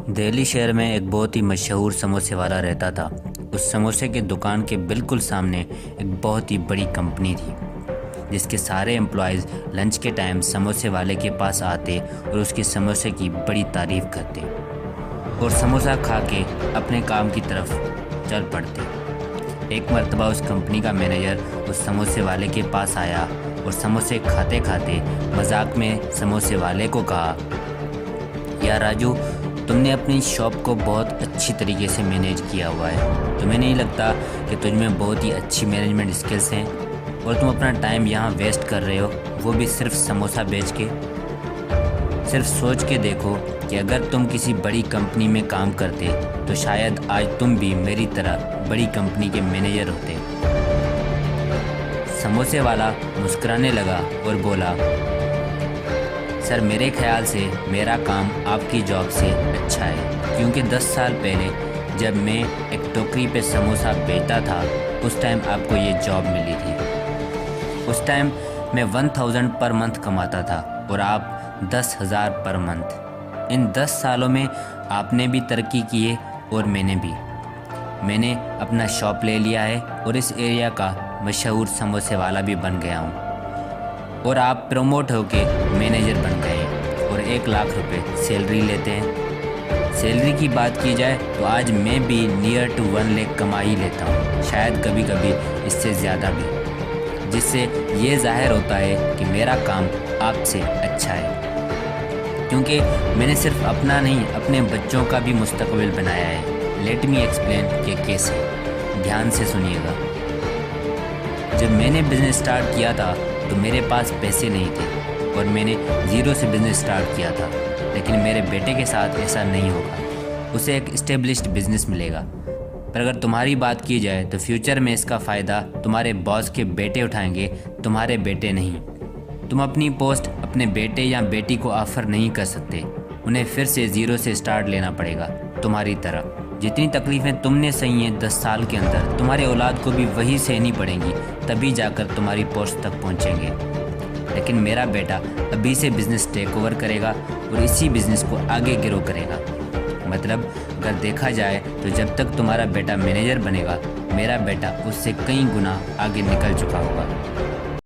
दिल्ली शहर में एक बहुत ही मशहूर समोसे वाला रहता था। उस समोसे के दुकान के बिल्कुल सामने एक बहुत ही बड़ी कंपनी थी, जिसके सारे एम्प्लॉयज़ लंच के टाइम समोसे वाले के पास आते और उसके समोसे की बड़ी तारीफ़ करते और समोसा खा के अपने काम की तरफ चल पड़ते। एक मर्तबा उस कंपनी का मैनेजर उस समोसे वाले के पास आया और समोसे खाते खाते मजाक में समोसे वाले को कहा, यार राजू, तुमने अपनी शॉप को बहुत अच्छी तरीके से मैनेज किया हुआ है। तुम्हें नहीं लगता कि तुझ में बहुत ही अच्छी मैनेजमेंट स्किल्स हैं और तुम अपना टाइम यहाँ वेस्ट कर रहे हो, वो भी सिर्फ समोसा बेच के? सिर्फ सोच के देखो कि अगर तुम किसी बड़ी कंपनी में काम करते तो शायद आज तुम भी मेरी तरह बड़ी कंपनी के मैनेजर होते। समोसे वाला मुस्कुराने लगा और बोला, सर, मेरे ख्याल से मेरा काम आपकी जॉब से अच्छा है, क्योंकि 10 साल पहले जब मैं एक टोकरी पे समोसा बेचता था उस टाइम आपको ये जॉब मिली थी। उस टाइम मैं 1000 पर मंथ कमाता था और आप 10,000 पर मंथ। इन 10 सालों में आपने भी तरक्की की है और मैंने भी। मैंने अपना शॉप ले लिया है और इस एरिया का मशहूर समोसे वाला भी बन गया हूँ और आप प्रमोट होके मैनेजर बन गए और 1 लाख रुपए सैलरी लेते हैं। सैलरी की बात की जाए तो आज मैं भी नियर टू 1 लाख कमा ही लेता हूँ, शायद कभी कभी इससे ज़्यादा भी, जिससे ये जाहिर होता है कि मेरा काम आपसे अच्छा है, क्योंकि मैंने सिर्फ अपना नहीं अपने बच्चों का भी मुस्तकबिल बनाया है। लेट मी एक्सप्लेन कि कैसे। ध्यान से सुनिएगा। जब मैंने बिज़नेस स्टार्ट किया था तो मेरे पास पैसे नहीं थे और मैंने ज़ीरो से बिज़नेस स्टार्ट किया था, लेकिन मेरे बेटे के साथ ऐसा नहीं होगा। उसे एक इस्टेब्लिश्ड बिज़नेस मिलेगा। पर अगर तुम्हारी बात की जाए तो फ्यूचर में इसका फ़ायदा तुम्हारे बॉस के बेटे उठाएंगे, तुम्हारे बेटे नहीं। तुम अपनी पोस्ट अपने बेटे या बेटी को ऑफ़र नहीं कर सकते, उन्हें फिर से ज़ीरो से स्टार्ट लेना पड़ेगा तुम्हारी तरह। जितनी तकलीफ़ें तुमने सही हैं 10 साल के अंदर, तुम्हारे औलाद को भी वही सहनी पड़ेंगी, तभी जाकर तुम्हारी पोस्ट तक पहुंचेंगे। लेकिन मेरा बेटा अभी से बिज़नेस टेक ओवर करेगा और इसी बिज़नेस को आगे ग्रो करेगा। मतलब अगर देखा जाए तो जब तक तुम्हारा बेटा मैनेजर बनेगा, मेरा बेटा उससे कई गुना आगे निकल चुका होगा।